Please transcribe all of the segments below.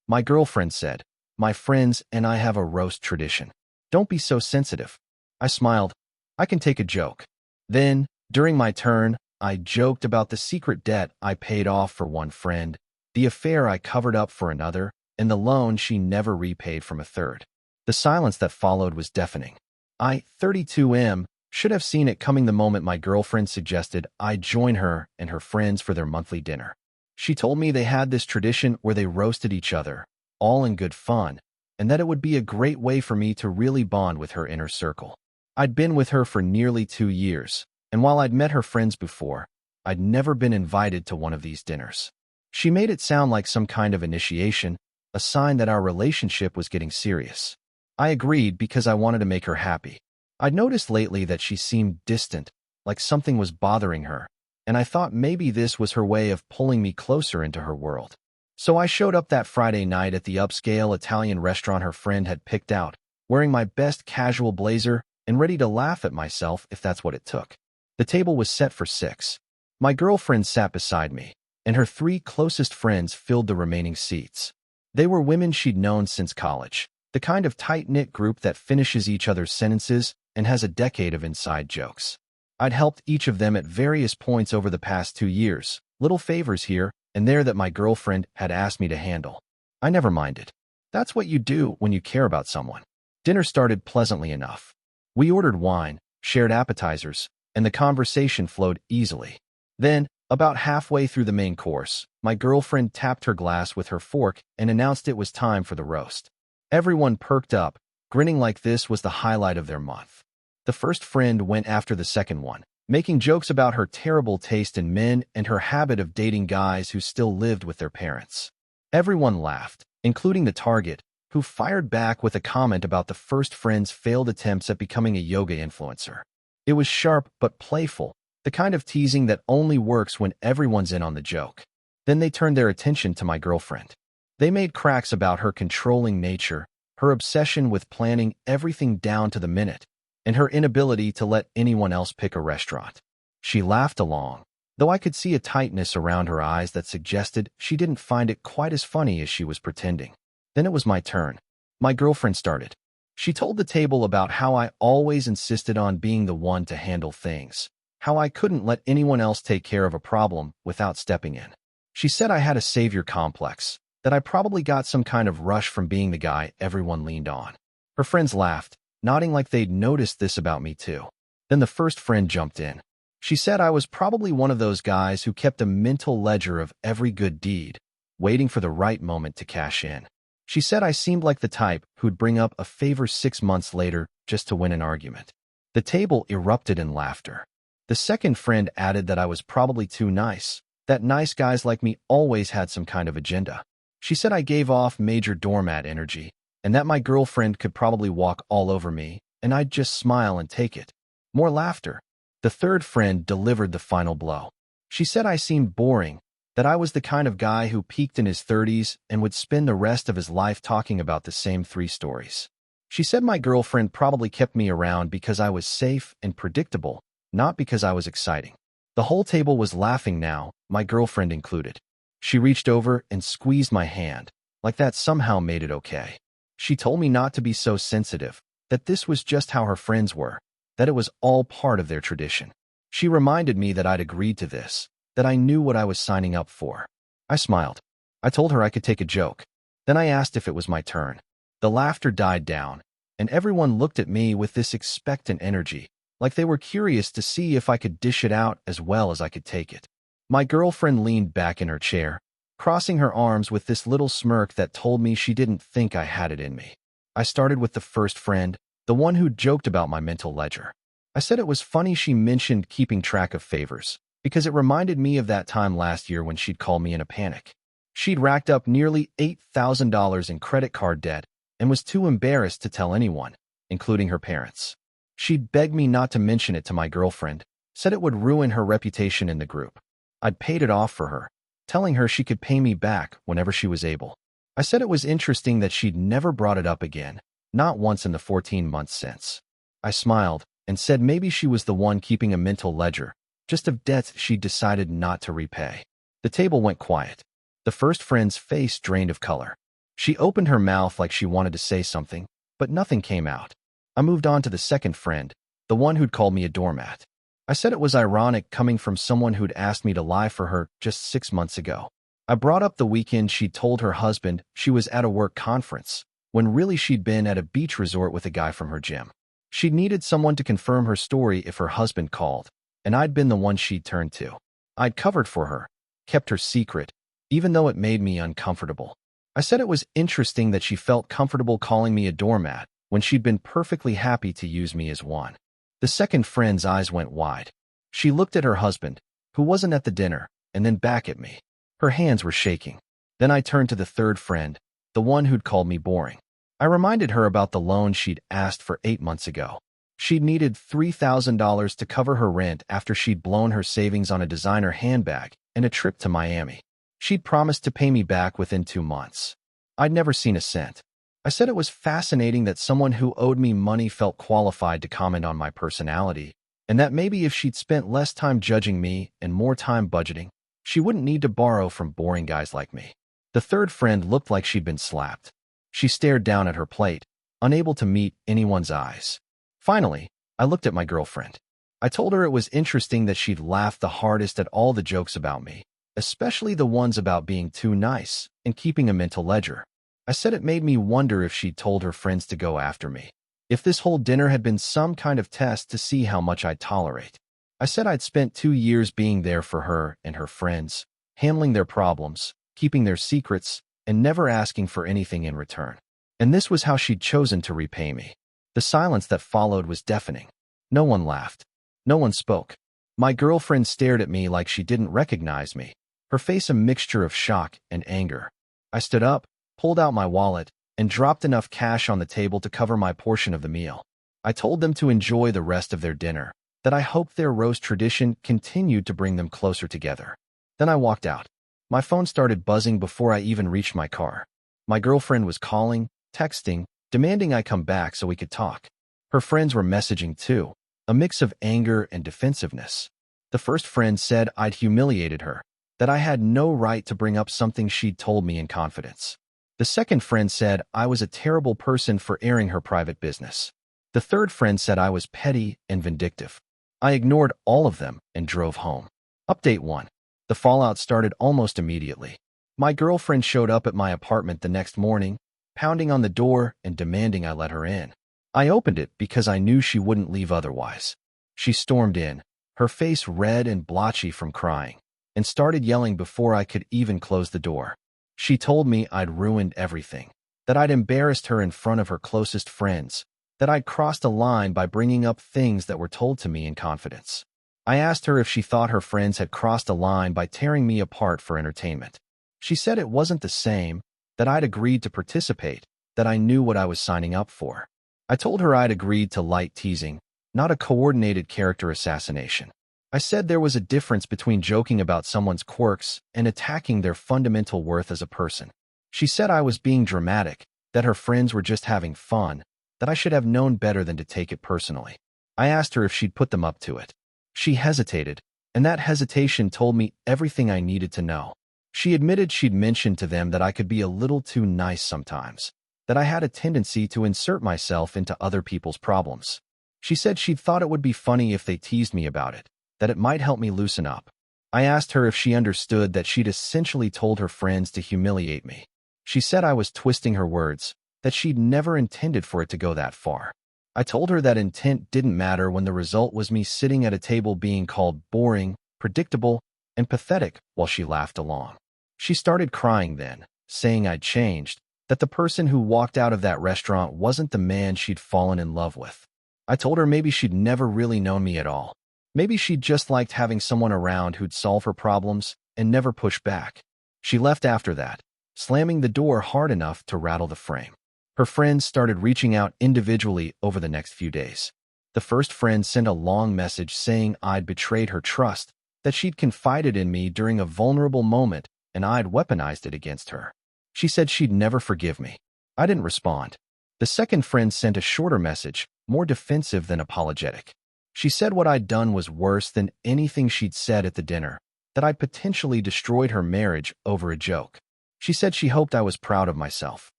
My girlfriend said, "My friends and I have a roast tradition. Don't be so sensitive." I smiled. I can take a joke. Then, during my turn, I joked about the secret debt I paid off for one friend, the affair I covered up for another, and the loan she never repaid from a third. The silence that followed was deafening. I, 32M, should have seen it coming the moment my girlfriend suggested I join her and her friends for their monthly dinner. She told me they had this tradition where they roasted each other, all in good fun, and that it would be a great way for me to really bond with her inner circle. I'd been with her for nearly 2 years, and while I'd met her friends before, I'd never been invited to one of these dinners. She made it sound like some kind of initiation, a sign that our relationship was getting serious. I agreed because I wanted to make her happy. I'd noticed lately that she seemed distant, like something was bothering her, and I thought maybe this was her way of pulling me closer into her world. So I showed up that Friday night at the upscale Italian restaurant her friend had picked out, wearing my best casual blazer and ready to laugh at myself if that's what it took. The table was set for 6. My girlfriend sat beside me, and her 3 closest friends filled the remaining seats. They were women she'd known since college, the kind of tight-knit group that finishes each other's sentences and has a decade of inside jokes. I'd helped each of them at various points over the past 2 years, little favors here and there that my girlfriend had asked me to handle. I never minded. That's what you do when you care about someone. Dinner started pleasantly enough. We ordered wine, shared appetizers, and the conversation flowed easily. Then, about halfway through the main course, my girlfriend tapped her glass with her fork and announced it was time for the roast. Everyone perked up, grinning like this was the highlight of their month. The first friend went after the second one, making jokes about her terrible taste in men and her habit of dating guys who still lived with their parents. Everyone laughed, including the target, who fired back with a comment about the first friend's failed attempts at becoming a yoga influencer. It was sharp but playful, the kind of teasing that only works when everyone's in on the joke. Then they turned their attention to my girlfriend. They made cracks about her controlling nature, her obsession with planning everything down to the minute, and her inability to let anyone else pick a restaurant. She laughed along, though I could see a tightness around her eyes that suggested she didn't find it quite as funny as she was pretending. Then it was my turn. My girlfriend started. She told the table about how I always insisted on being the one to handle things, how I couldn't let anyone else take care of a problem without stepping in. She said I had a savior complex, that I probably got some kind of rush from being the guy everyone leaned on. Her friends laughed, nodding like they'd noticed this about me too. Then the first friend jumped in. She said I was probably one of those guys who kept a mental ledger of every good deed, waiting for the right moment to cash in. She said I seemed like the type who'd bring up a favor 6 months later just to win an argument. The table erupted in laughter. The second friend added that I was probably too nice, that nice guys like me always had some kind of agenda. She said I gave off major doormat energy, and that my girlfriend could probably walk all over me, and I'd just smile and take it. More laughter. The third friend delivered the final blow. She said I seemed boring, that I was the kind of guy who peaked in his 30s and would spend the rest of his life talking about the same 3 stories. She said my girlfriend probably kept me around because I was safe and predictable, not because I was exciting. The whole table was laughing now, my girlfriend included. She reached over and squeezed my hand, like that somehow made it okay. She told me not to be so sensitive, that this was just how her friends were, that it was all part of their tradition. She reminded me that I'd agreed to this, that I knew what I was signing up for. I smiled. I told her I could take a joke. Then I asked if it was my turn. The laughter died down, and everyone looked at me with this expectant energy, like they were curious to see if I could dish it out as well as I could take it. My girlfriend leaned back in her chair, crossing her arms with this little smirk that told me she didn't think I had it in me. I started with the first friend, the one who joked about my mental ledger. I said it was funny she mentioned keeping track of favors, because it reminded me of that time last year when she'd called me in a panic. She'd racked up nearly $8,000 in credit card debt and was too embarrassed to tell anyone, including her parents. She'd begged me not to mention it to my girlfriend, said it would ruin her reputation in the group. I'd paid it off for her, telling her she could pay me back whenever she was able. I said it was interesting that she'd never brought it up again, not once in the 14 months since. I smiled and said maybe she was the one keeping a mental ledger, just of debts she'd decided not to repay. The table went quiet. The first friend's face drained of color. She opened her mouth like she wanted to say something, but nothing came out. I moved on to the second friend, the one who'd called me a doormat. I said it was ironic coming from someone who'd asked me to lie for her just 6 months ago. I brought up the weekend she'd told her husband she was at a work conference, when really she'd been at a beach resort with a guy from her gym. She needed someone to confirm her story if her husband called, and I'd been the one she'd turned to. I'd covered for her, kept her secret, even though it made me uncomfortable. I said it was interesting that she felt comfortable calling me a doormat when she'd been perfectly happy to use me as one. The second friend's eyes went wide. She looked at her husband, who wasn't at the dinner, and then back at me. Her hands were shaking. Then I turned to the third friend, the one who'd called me boring. I reminded her about the loan she'd asked for 8 months ago. She'd needed $3,000 to cover her rent after she'd blown her savings on a designer handbag and a trip to Miami. She'd promised to pay me back within 2 months. I'd never seen a cent. I said it was fascinating that someone who owed me money felt qualified to comment on my personality, and that maybe if she'd spent less time judging me and more time budgeting, she wouldn't need to borrow from boring guys like me. The third friend looked like she'd been slapped. She stared down at her plate, unable to meet anyone's eyes. Finally, I looked at my girlfriend. I told her it was interesting that she'd laughed the hardest at all the jokes about me, especially the ones about being too nice and keeping a mental ledger. I said it made me wonder if she'd told her friends to go after me. If this whole dinner had been some kind of test to see how much I'd tolerate. I said I'd spent 2 years being there for her and her friends, handling their problems, keeping their secrets, and never asking for anything in return. And this was how she'd chosen to repay me. The silence that followed was deafening. No one laughed. No one spoke. My girlfriend stared at me like she didn't recognize me, her face a mixture of shock and anger. I stood up, pulled out my wallet, and dropped enough cash on the table to cover my portion of the meal. I told them to enjoy the rest of their dinner, that I hoped their roast tradition continued to bring them closer together. Then I walked out. My phone started buzzing before I even reached my car. My girlfriend was calling, texting, demanding I come back so we could talk. Her friends were messaging too, a mix of anger and defensiveness. The first friend said I'd humiliated her, that I had no right to bring up something she'd told me in confidence. The second friend said I was a terrible person for airing her private business. The third friend said I was petty and vindictive. I ignored all of them and drove home. Update 1. The fallout started almost immediately. My girlfriend showed up at my apartment the next morning, pounding on the door and demanding I let her in. I opened it because I knew she wouldn't leave otherwise. She stormed in, her face red and blotchy from crying, and started yelling before I could even close the door. She told me I'd ruined everything, that I'd embarrassed her in front of her closest friends, that I'd crossed a line by bringing up things that were told to me in confidence. I asked her if she thought her friends had crossed a line by tearing me apart for entertainment. She said it wasn't the same, that I'd agreed to participate, that I knew what I was signing up for. I told her I'd agreed to light teasing, not a coordinated character assassination. I said there was a difference between joking about someone's quirks and attacking their fundamental worth as a person. She said I was being dramatic, that her friends were just having fun, that I should have known better than to take it personally. I asked her if she'd put them up to it. She hesitated, and that hesitation told me everything I needed to know. She admitted she'd mentioned to them that I could be a little too nice sometimes, that I had a tendency to insert myself into other people's problems. She said she'd thought it would be funny if they teased me about it, that it might help me loosen up. I asked her if she understood that she'd essentially told her friends to humiliate me. She said I was twisting her words, that she'd never intended for it to go that far. I told her that intent didn't matter when the result was me sitting at a table being called boring, predictable, and pathetic while she laughed along. She started crying then, saying I'd changed, that the person who walked out of that restaurant wasn't the man she'd fallen in love with. I told her maybe she'd never really known me at all. Maybe she just liked having someone around who'd solve her problems and never push back. She left after that, slamming the door hard enough to rattle the frame. Her friends started reaching out individually over the next few days. The first friend sent a long message saying I'd betrayed her trust, that she'd confided in me during a vulnerable moment and I'd weaponized it against her. She said she'd never forgive me. I didn't respond. The second friend sent a shorter message, more defensive than apologetic. She said what I'd done was worse than anything she'd said at the dinner, that I'd potentially destroyed her marriage over a joke. She said she hoped I was proud of myself.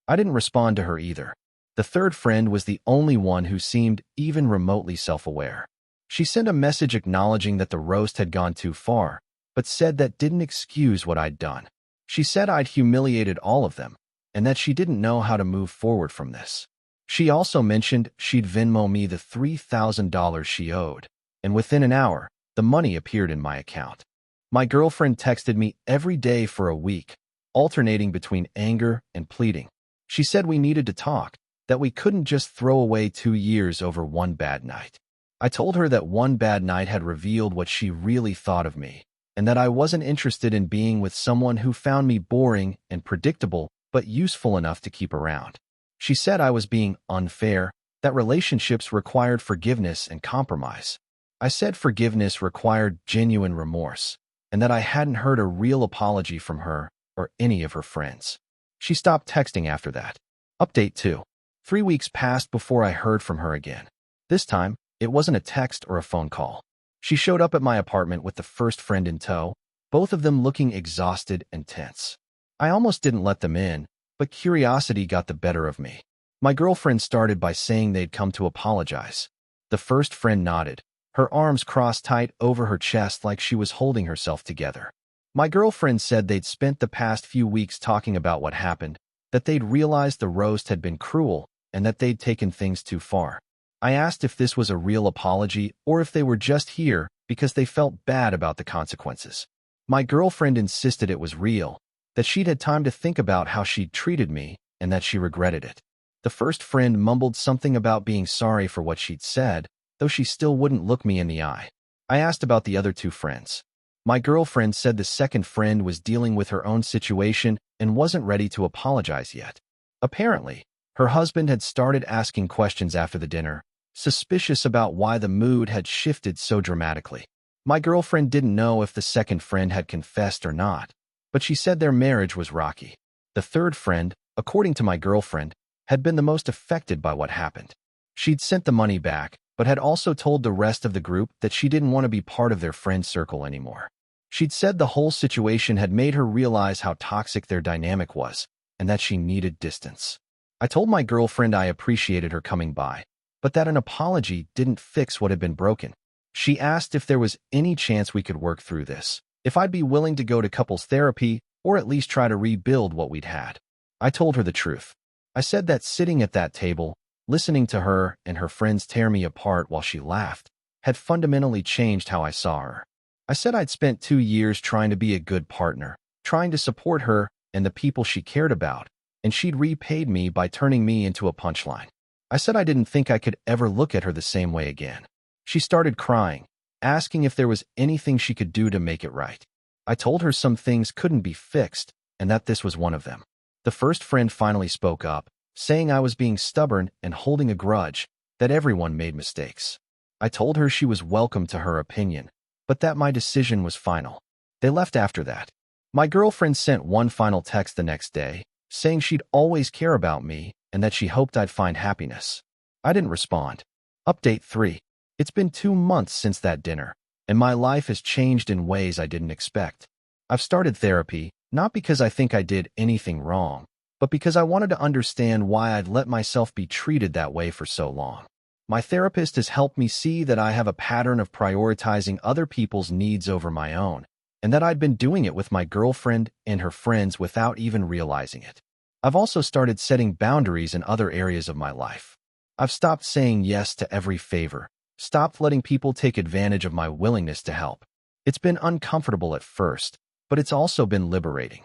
I didn't respond to her either. The third friend was the only one who seemed even remotely self-aware. She sent a message acknowledging that the roast had gone too far, but said that didn't excuse what I'd done. She said I'd humiliated all of them, and that she didn't know how to move forward from this. She also mentioned she'd Venmo me the $3,000 she owed, and within an hour, the money appeared in my account. My girlfriend texted me every day for a week, alternating between anger and pleading. She said we needed to talk, that we couldn't just throw away 2 years over one bad night. I told her that one bad night had revealed what she really thought of me, and that I wasn't interested in being with someone who found me boring and predictable, but useful enough to keep around. She said I was being unfair, that relationships required forgiveness and compromise. I said forgiveness required genuine remorse, and that I hadn't heard a real apology from her or any of her friends. She stopped texting after that. Update 2. 3 weeks passed before I heard from her again. This time, it wasn't a text or a phone call. She showed up at my apartment with the first friend in tow, both of them looking exhausted and tense. I almost didn't let them in, but curiosity got the better of me. My girlfriend started by saying they'd come to apologize. The first friend nodded, her arms crossed tight over her chest like she was holding herself together. My girlfriend said they'd spent the past few weeks talking about what happened, that they'd realized the roast had been cruel, and that they'd taken things too far. I asked if this was a real apology or if they were just here because they felt bad about the consequences. My girlfriend insisted it was real, that she'd had time to think about how she'd treated me, and that she regretted it. The first friend mumbled something about being sorry for what she'd said, though she still wouldn't look me in the eye. I asked about the other 2 friends. My girlfriend said the second friend was dealing with her own situation and wasn't ready to apologize yet. Apparently, her husband had started asking questions after the dinner, suspicious about why the mood had shifted so dramatically. My girlfriend didn't know if the second friend had confessed or not, but she said their marriage was rocky. The third friend, according to my girlfriend, had been the most affected by what happened. She'd sent the money back, but had also told the rest of the group that she didn't want to be part of their friend circle anymore. She'd said the whole situation had made her realize how toxic their dynamic was, and that she needed distance. I told my girlfriend I appreciated her coming by, but that an apology didn't fix what had been broken. She asked if there was any chance we could work through this, if I'd be willing to go to couples therapy or at least try to rebuild what we'd had. I told her the truth. I said that sitting at that table, listening to her and her friends tear me apart while she laughed, had fundamentally changed how I saw her. I said I'd spent 2 years trying to be a good partner, trying to support her and the people she cared about, and she'd repaid me by turning me into a punchline. I said I didn't think I could ever look at her the same way again. She started crying, asking if there was anything she could do to make it right. I told her some things couldn't be fixed, and that this was one of them. The first friend finally spoke up, saying I was being stubborn and holding a grudge, that everyone made mistakes. I told her she was welcome to her opinion, but that my decision was final. They left after that. My girlfriend sent one final text the next day, saying she'd always care about me and that she hoped I'd find happiness. I didn't respond. Update 3. It's been 2 months since that dinner, and my life has changed in ways I didn't expect. I've started therapy, not because I think I did anything wrong, but because I wanted to understand why I'd let myself be treated that way for so long. My therapist has helped me see that I have a pattern of prioritizing other people's needs over my own, and that I'd been doing it with my girlfriend and her friends without even realizing it. I've also started setting boundaries in other areas of my life. I've stopped saying yes to every favor, stopped letting people take advantage of my willingness to help. It's been uncomfortable at first, but it's also been liberating.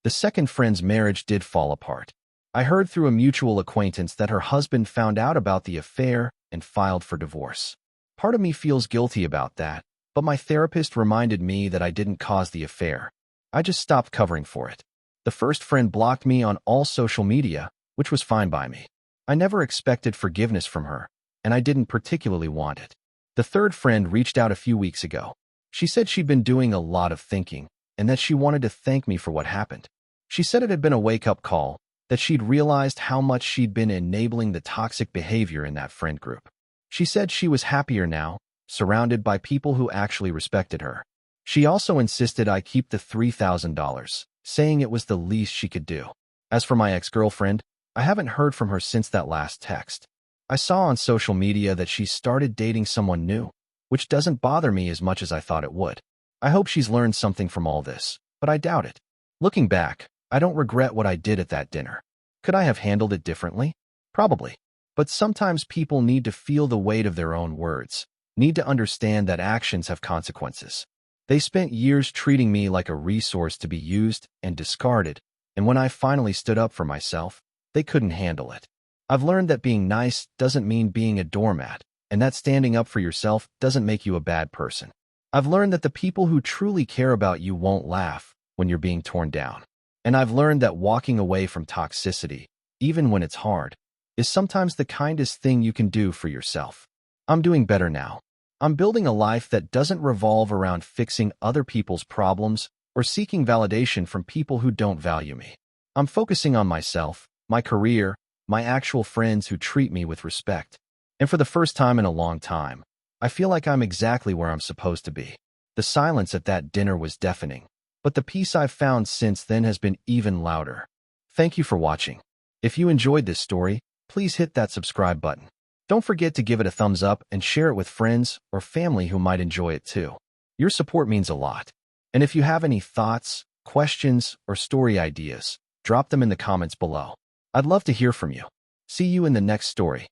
The second friend's marriage did fall apart. I heard through a mutual acquaintance that her husband found out about the affair and filed for divorce. Part of me feels guilty about that, but my therapist reminded me that I didn't cause the affair. I just stopped covering for it. The first friend blocked me on all social media, which was fine by me. I never expected forgiveness from her, and I didn't particularly want it. The third friend reached out a few weeks ago. She said she'd been doing a lot of thinking, and that she wanted to thank me for what happened. She said it had been a wake-up call, that she'd realized how much she'd been enabling the toxic behavior in that friend group. She said she was happier now, surrounded by people who actually respected her. She also insisted I keep the $3,000, saying it was the least she could do. As for my ex-girlfriend, I haven't heard from her since that last text. I saw on social media that she started dating someone new, which doesn't bother me as much as I thought it would. I hope she's learned something from all this, but I doubt it. Looking back, I don't regret what I did at that dinner. Could I have handled it differently? Probably. But sometimes people need to feel the weight of their own words, need to understand that actions have consequences. They spent years treating me like a resource to be used and discarded, and when I finally stood up for myself, they couldn't handle it. I've learned that being nice doesn't mean being a doormat, and that standing up for yourself doesn't make you a bad person. I've learned that the people who truly care about you won't laugh when you're being torn down. And I've learned that walking away from toxicity, even when it's hard, is sometimes the kindest thing you can do for yourself. I'm doing better now. I'm building a life that doesn't revolve around fixing other people's problems or seeking validation from people who don't value me. I'm focusing on myself, my career, my actual friends who treat me with respect. And for the first time in a long time, I feel like I'm exactly where I'm supposed to be. The silence at that dinner was deafening, but the peace I've found since then has been even louder. Thank you for watching. If you enjoyed this story, please hit that subscribe button. Don't forget to give it a thumbs up and share it with friends or family who might enjoy it too. Your support means a lot. And if you have any thoughts, questions, or story ideas, drop them in the comments below. I'd love to hear from you. See you in the next story.